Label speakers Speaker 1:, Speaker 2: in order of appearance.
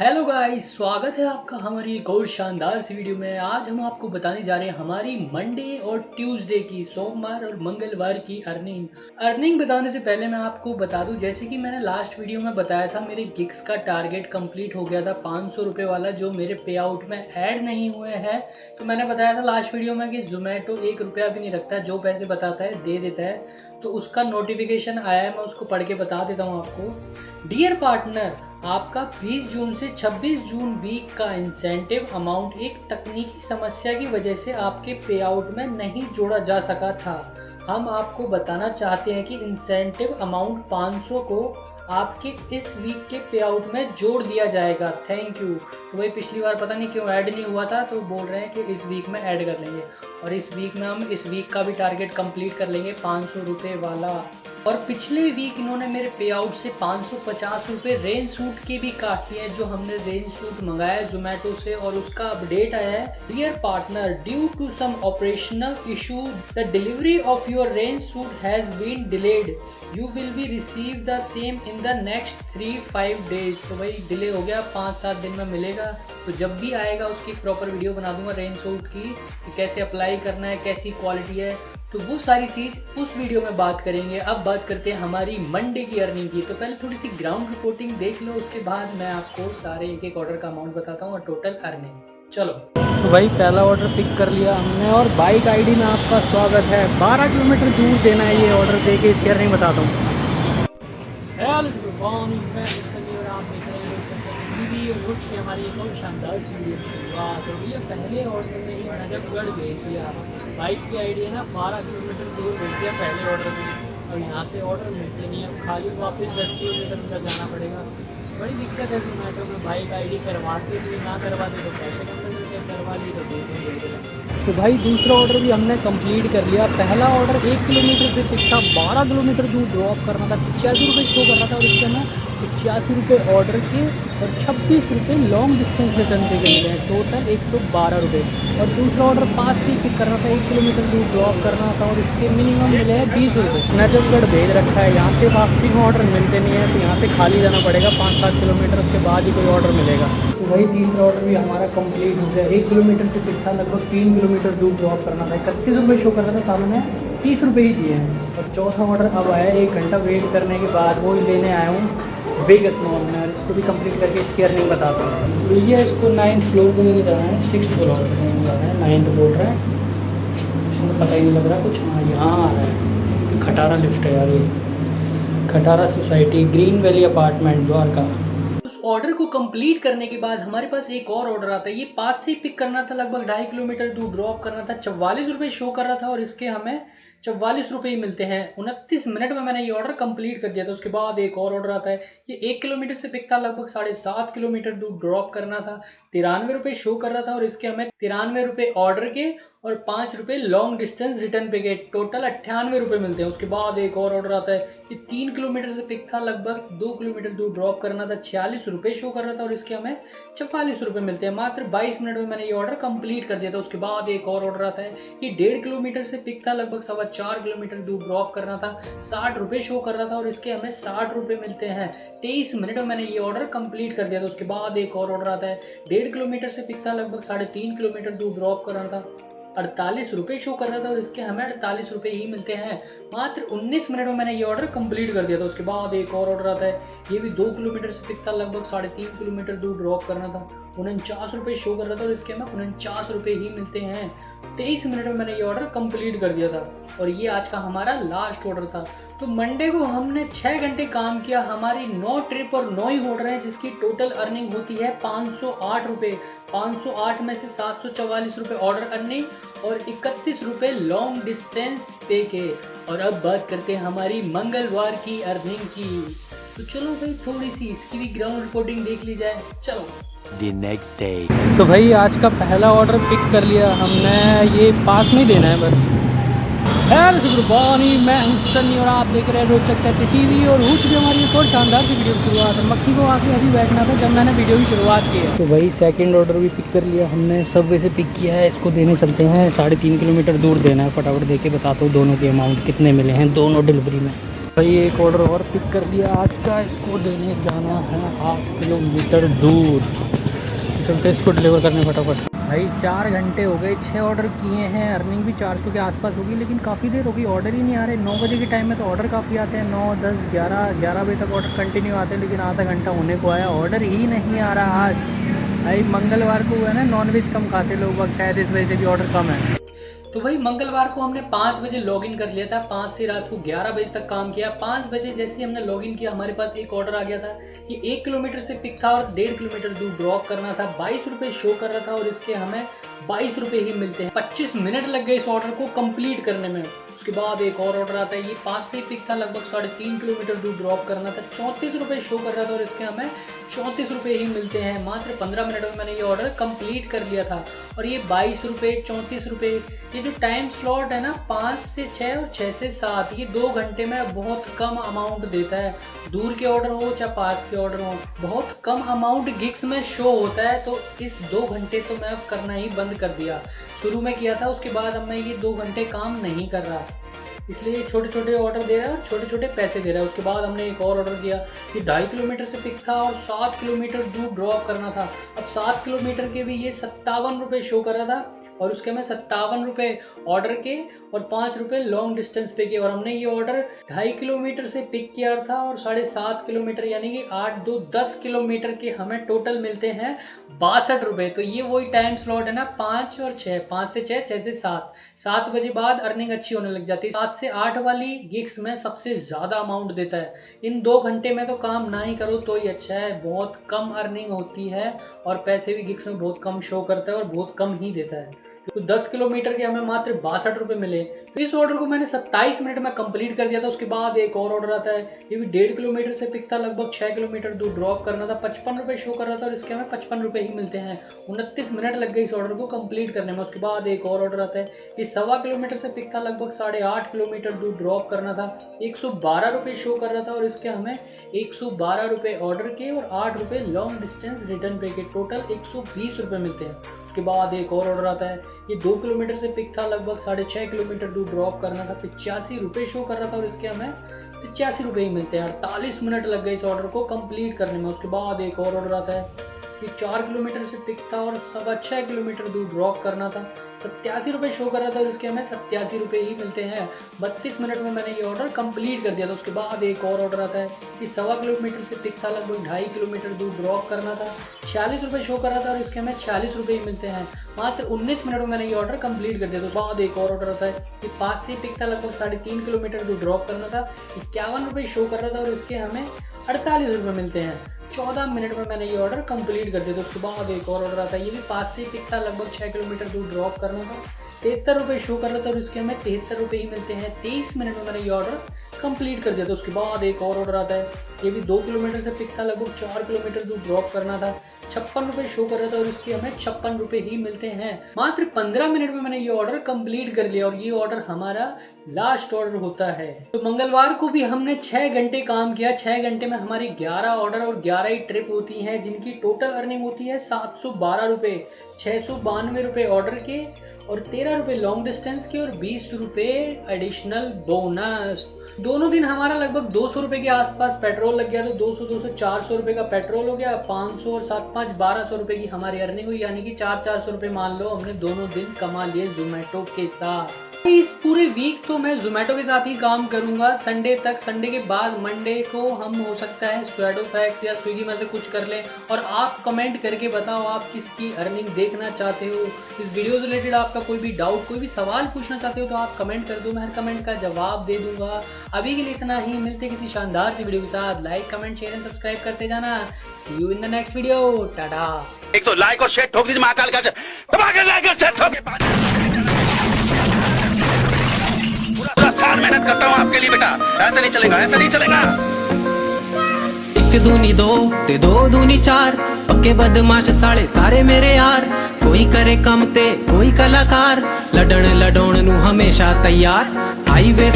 Speaker 1: Hello guys, स्वागत है आपका हमारी एक और शानदार सी वीडियो में। आज हम आपको बताने जा रहे हैं हमारी मंडे और ट्यूसडे की, सोमवार और मंगलवार की अर्निंग बताने से पहले मैं आपको बता दूं, जैसे कि मैंने लास्ट वीडियो में बताया था, मेरे गिग्स का टारगेट कंप्लीट हो गया था 500 रुपये वाला, जो मेरे पे आउट में ऐड नहीं हुए हैं। तो मैंने बताया था लास्ट वीडियो में कि जोमेटो 1 रुपया भी नहीं रखता, जो पैसे बताता है दे देता है। तो उसका नोटिफिकेशन आया है, मैं उसको पढ़ के बता देता हूँ आपको। डियर पार्टनर, आपका 20 जून से 26 जून वीक का इंसेंटिव अमाउंट एक तकनीकी समस्या की वजह से आपके पे आउट में नहीं जोड़ा जा सका था। हम आपको बताना चाहते हैं कि इंसेंटिव अमाउंट 500 को आपके इस वीक के पे आउट में जोड़ दिया जाएगा। Thank you. तो भाई पिछली बार पता नहीं क्यों ऐड नहीं हुआ था, तो बोल रहे हैं कि इस वीक में ऐड कर लेंगे, और इस वीक में हम इस वीक का भी टारगेट कंप्लीट कर लेंगे 500 रुपये वाला। और पिछले वीक इन्होंने मेरे पे आउट से 550 रुपये रेंज सूट के भी काट लिए हैं, जो हमने रेंज सूट मंगाया है जोमेटो से, और उसका अपडेट आया है। Dear partner, due to some operational issue the delivery of your range suit has been delayed. You will be receive the same in the next 3-5 days. तो भाई डिले हो गया, 5-7 दिन में मिलेगा। तो जब भी आएगा उसकी प्रॉपर वीडियो बना दूंगा रेंज सूट की, कि कैसे अप्लाई करना है, कैसी क्वालिटी है, तो वो सारी चीज़ उस वीडियो में बात करेंगे। अब बात करते हैं हमारी मंडे की अर्निंग की। तो पहले थोड़ी सी ग्राउंड रिपोर्टिंग देख लो, उसके बाद मैं आपको सारे एक एक ऑर्डर का अमाउंट बताता हूँ और टोटल अर्निंग। चलो, तो भाई पहला ऑर्डर पिक कर लिया हमने, और बाइक आईडी में आपका स्वागत है। 12 किलोमीटर दूर देना है ये ऑर्डर, दे के इसकी अर्निंग बताता हूँ। हमारी एक और शानदार सी शुरुआत हो गई है। पहले ऑर्डर में ही नजर गढ़ भेज दिया। बाइक की आईडी है ना, 12 किलोमीटर दूर भेज दिया पहले ऑर्डर में, और यहाँ से ऑर्डर मिलते नहीं है, खाली वापस 10 किलोमीटर तक जाना पड़ेगा। बड़ी दिक्कत है जोमेटो में। बाइक आईडी करवाते थे, ना करवाते तो पैसे कम मिलते, करवा ली तो देते। तो भाई दूसरा ऑर्डर भी हमने कंप्लीट कर लिया। पहला ऑर्डर 1 किलोमीटर से पिक था, 12 किलोमीटर दूर ड्रॉप करना था, 85 रुपये शो कर रहा था, और इसके हमें 85 रुपये ऑर्डर के और 26 रुपये लॉन्ग डिस्टेंस रिटर्न पे मिले हैं, टोटल 112 रुपये। और दूसरा ऑर्डर 5 से पिक करना था, 1 किलोमीटर दूर ड्रॉप करना था, और इसके मिनिमम मिले हैं 20 रुपये। नजफगढ़ भेज रखा है, यहाँ से वापसी में ऑर्डर मिलते नहीं है, तो यहाँ से खाली जाना पड़ेगा 5-7 किलोमीटर, उसके बाद ही कोई ऑर्डर मिलेगा। तो वही तीसरा ऑर्डर भी हमारा कंप्लीट हो गया। 1 किलोमीटर से पिक था, लगभग 3 किलोमीटर दूर ड्रॉप करना था, 31 रुपये शो करना था, सामने 30 रुपये ही दिए हैं। और चौथा ऑर्डर अब आया, 1 घंटा वेट करने के बाद, वो ही लेने आया हूँ बिग स्मॉल। इसको भी कंप्लीट करके इसकी अर्निंग बताता हूँ। भैया इसको 9th फ्लोर को लेने जा रहे हैं, 6th फ्लोर पर लेने जा रहे हैं, 9th बोल रहे हैं, इसमें पता ही नहीं लग रहा कुछ। हाँ यहाँ आ रहा है, खटारा लिफ्ट है यार, ये खटारा society, green valley apartment, Dwarka. उस ऑर्डर को कंप्लीट करने के बाद हमारे पास एक और ऑर्डर आता है। ये 5 से पिक करना था, लगभग 2.5 किलोमीटर दूर ड्रॉप करना था, 44 रुपये शो कर रहा था, और इसके हमें 44 रुपये ही मिलते हैं। 29 मिनट में मैंने ये ऑर्डर कंप्लीट कर दिया था। उसके बाद एक और ऑर्डर आता है, ये 1 किलोमीटर से पिक था, लगभग 7.5 किलोमीटर दूर ड्रॉप करना था, 93 रुपये शो कर रहा था, और इसके हमें 93 रुपये ऑर्डर के और 5 रुपये लॉन्ग डिस्टेंस रिटर्न पे गए, टोटल 98 रुपये मिलते हैं। उसके बाद एक और ऑर्डर आता है, कि 3 किलोमीटर से पिक था, लगभग 2 किलोमीटर दूर ड्रॉप करना था, 46 रुपये शो कर रहा था, और इसके हमें 44 रुपये मिलते हैं। मात्र 22 मिनट में मैंने ये ऑर्डर कंप्लीट कर दिया था। उसके बाद एक और ऑर्डर आता है, कि 1.5 किलोमीटर से पिक था, लगभग 4.25 किलोमीटर दूर ड्रॉप करना था, 60 रुपये शो कर रहा था, और इसके हमें 60 रुपये मिलते हैं। 23 मिनट में मैंने ये ऑर्डर कंप्लीट कर दिया था। उसके बाद एक और ऑर्डर आता है, 1.5 किलोमीटर से पिक था, लगभग 3.5 किलोमीटर दूर ड्रॉप कर रहा था, 48 रुपये शो कर रहा था, और इसके हमें 48 रुपये ही मिलते हैं। मात्र 19 मिनट में मैंने ये ऑर्डर कंप्लीट कर दिया था। उसके बाद एक और ऑर्डर आता है, ये भी 2 किलोमीटर से पिक था, लगभग 3.5 किलोमीटर दूर ड्रॉप करना था, 49 रुपये शो कर रहा था, और इसके हमें 49 रुपये ही मिलते हैं। 23 मिनट में मैंने ये ऑर्डर कंप्लीट कर दिया था, और ये आज का हमारा लास्ट ऑर्डर था। तो मंडे को हमने 6 घंटे काम किया, हमारी 9 ट्रिप और 9 ही ऑर्डर हैं, जिसकी टोटल अर्निंग होती है 508 रुपये। 508 में से 744 रुपये ऑर्डर अर्निंग और 31 रुपये लॉन्ग डिस्टेंस पे के। और अब बात करते हैं हमारी मंगलवार की अर्निंग की। तो चलो भाई थोड़ी सी इसकी भी ग्राउंड रिपोर्टिंग देख ली जाए। चलो,
Speaker 2: The next day.
Speaker 1: तो भाई आज का पहला ऑर्डर पिक कर लिया हमने, ये पास में ही देना है बस। हेलो सुब्रभानी, मैं हूं सन्नी, और आप देख रहे हैं रोचक कहते टीवी। और हो चुकी हमारी एक और शानदार सी वीडियो की शुरुआत। मक्खी को आके अभी बैठना था जब मैंने वीडियो की शुरुआत की है। तो भाई सेकंड ऑर्डर भी पिक कर लिया हमने, सबवे से पिक किया है, इसको देने चलते हैं। 3.5 किलोमीटर दूर देना है, फटाफट दे के बताता हूँ दोनों के अमाउंट कितने मिले हैं दोनों डिलीवरी में। भाई एक ऑर्डर और पिक कर दिया आज का, इसको देने जाना है 8 किलोमीटर दूर। चलते इसको डिलीवर करने फटाफट। भाई 4 घंटे हो गए, 6 ऑर्डर किए हैं, अर्निंग भी 400 के आसपास होगी, लेकिन काफ़ी देर हो गई, ऑर्डर ही नहीं आ रहे। 9 बजे के टाइम में तो ऑर्डर काफ़ी आते हैं, 9, 10, 11 बजे तक ऑर्डर कंटिन्यू आते हैं, लेकिन आधा घंटा होने को आया, ऑर्डर ही नहीं आ रहा आज। भाई मंगलवार को है ना, नॉनवेज कम खाते लोग, शायद इस वजह से भी ऑर्डर कम है। तो भाई मंगलवार को हमने 5 बजे लॉगिन कर लिया था, 5 से रात को 11 बजे तक काम किया। 5 बजे जैसे ही हमने लॉगिन किया, हमारे पास एक ऑर्डर आ गया था। ये 1 किलोमीटर से पिक था और 1.5 किलोमीटर दूर ड्रॉप करना था। 22 रुपये शो कर रहा था और इसके हमें 22 रुपये ही मिलते हैं। 25 मिनट लग गए इस ऑर्डर को कंप्लीट करने में। उसके बाद एक और ऑर्डर आता है, ये 5 से पिक था, लगभग 3.5 किलोमीटर दूर ड्रॉप करना था। 34 रुपये शो कर रहा था और इसके हमें 34 रुपये ही मिलते हैं। मात्र 15 मिनट में मैंने ये ऑर्डर कंप्लीट कर लिया था। और ये 22 रुपये, 34 रुपये, ये जो टाइम स्लॉट है ना 5 से 6 और 6 से 7, ये 2 घंटे में बहुत कम अमाउंट देता है। दूर के ऑर्डर हो चाहे पास के ऑर्डर हो, बहुत कम अमाउंट गिग्स में शो होता है। तो इस 2 घंटे तो मैं अब करना ही बंद कर दिया। शुरू में किया था, उसके बाद अब मैं ये 2 घंटे काम नहीं कर रहा, इसलिए छोटे छोटे ऑर्डर दे रहा है और छोटे छोटे पैसे दे रहा है। उसके बाद हमने एक और ऑर्डर किया, ये 2.5 किलोमीटर से पिक था और 7 किलोमीटर दूर ड्रॉप करना था। अब 7 किलोमीटर के भी ये 57 रुपये शो कर रहा था और उसके हमें 57 रुपये ऑर्डर के और 5 रुपये लॉन्ग डिस्टेंस पे के। और हमने ये ऑर्डर 2.5 किलोमीटर से पिक किया था और 7.5 किलोमीटर, यानी कि 8, 2, 10 किलोमीटर के हमें टोटल मिलते हैं 62 रुपये। तो ये वही टाइम स्लॉट है ना, 5 और 6, 5 से 6, 6 से 7, 7 बजे बाद अर्निंग अच्छी होने लग जाती है। 7 से 8 वाली गिग्स में सबसे ज़्यादा अमाउंट देता है। इन 2 घंटे में तो काम ना ही करो तो ही अच्छा है, बहुत कम अर्निंग होती है और पैसे भी गिग्स में बहुत कम शो करता है और बहुत कम ही देता है। तो 10 किलोमीटर के हमें मात्र 62 रुपये मिले। तो इस ऑर्डर को मैंने 27 मिनट में कंप्लीट कर दिया था। उसके बाद एक और ऑर्डर आता है, ये भी 1.5 किलोमीटर से पिक था, लगभग 6 किलोमीटर दूर ड्रॉप करना था। 55 रुपये शो कर रहा था और इसके हमें 55 रुपये ही मिलते हैं। 29 मिनट लग गए इस ऑर्डर को कंप्लीट करने में। उसके बाद एक और ऑर्डर आता है, ये 1.25 किलोमीटर से पिक था, लगभग 8.5 किलोमीटर दूर ड्रॉप करना था। 112 रुपये शो कर रहा था और इसके हमें 112 रुपये ऑर्डर के और 8 रुपये लॉन्ग डिस्टेंस रिटर्न पे के, टोटल 120 रुपये मिलते हैं। उसके बाद एक और ऑर्डर आता है, ये 2 किलोमीटर से पिक था, लगभग 6.5 किलोमीटर दूर ड्रॉप करना था। 85 रुपये शो कर रहा था और इसके हमें 85 रुपये ही मिलते हैं। 48 मिनट लग गए इस ऑर्डर को कंप्लीट करने में। उसके बाद एक और ऑर्डर आता है, ये 4 किलोमीटर से पिक था और 6.25 किलोमीटर दूर ड्रॉप करना था। 87 रुपये शो कर रहा था और इसके हमें 87 रुपये ही मिलते हैं। 32 मिनट में मैंने ये ऑर्डर कंप्लीट कर दिया था। उसके बाद एक और ऑर्डर आता है, ये 1.25 किलोमीटर से पिक था, लगभग 2.5 किलोमीटर दूर ड्रॉप करना था। 46 रुपये शो कर रहा था और इसके हमें 46 रुपये ही मिलते हैं। मात्र 19 मिनट में मैंने ये ऑर्डर कंप्लीट कर दिया था। उसके बाद एक और ऑर्डर आता है, ये 5 से पिक था, लगभग 3.5 किलोमीटर दूर ड्रॉप करना था। 51 रुपये शो कर रहा था और इसके हमें 48 रुपये मिलते हैं। 14 मिनट में मैंने ये ऑर्डर कंप्लीट कर दिया था। उसके बाद एक और ऑर्डर आता है, ये भी 5 से पिक था, लगभग 6 किलोमीटर दूर ड्रॉप करना था। 73 रुपये शो कर रहा था और इसके हमें 73 रुपये ही मिलते हैं। 23 मिनट में मैंने ये ऑर्डर कंप्लीट कर दिया था। उसके बाद एक और ऑर्डर आता है, ये भी 2 किलोमीटर से पिक था, लगभग 4 किलोमीटर दूर ड्रॉप करना था। 56 रुपये शो कर रहा था और इसके हमें 56 रुपये ही मिलते हैं। मात्र 15 मिनट में मैंने ये ऑर्डर कंप्लीट कर लिया और ये ऑर्डर हमारा लास्ट ऑर्डर होता है। तो मंगलवार को भी हमने 6 घंटे काम किया। 6 घंटे में हमारी 11 ऑर्डर और 11 ही ट्रिप होती हैं, जिनकी टोटल अर्निंग होती है 712 रुपये। 692 रुपये ऑर्डर के और 13 रुपये लॉन्ग डिस्टेंस के और 20 रुपये एडिशनल बोनस। दोनों दिन हमारा लगभग 200 रुपये के आसपास पेट्रोल लग गया। तो 200 400 रुपये का पेट्रोल हो गया, 500 और 7 5 1200 रुपये की हमारी अर्निंग हुई, यानी कि 400 रुपये मान लो हमने दोनों दिन कमा लिए जोमेटो के साथ। इस पूरे वीक तो मैं जोमेटो के साथ ही काम करूंगा संडे तक। संडे के बाद मंडे को हम हो सकता है स्वेडोफैक्स या स्विगी में से कुछ कर लें। और आप कमेंट करके बताओ आप किसकी अर्निंग देखना चाहते हो। इस वीडियो से रिलेटेड आपका कोई भी डाउट, कोई भी सवाल पूछना चाहते हो तो आप कमेंट कर दो, मैं हर कमेंट का जवाब दे दूंगा। अभी के लिए इतना ही, मिलते किसी शानदार सी वीडियो के साथ। Like comment share and subscribe करते जाना। See you in the next video, टाटा।
Speaker 3: एक तो लाइक और शेयर ठोक दीजिए महाकाल का, लाइक और शेयर ठोक। पूरा साल मेहनत करता हूँ आपके लिए बेटा, ऐसा नहीं चलेगा, ऐसा नहीं चलेगा।
Speaker 4: 1 दूनी 2 ते 2 दूनी 4, पक्के बदमाश साले सारे मेरे यार। कोई करे कम ते कोई कलाकार, लड़न लडोण नू हमेशा तैयार। हाईवे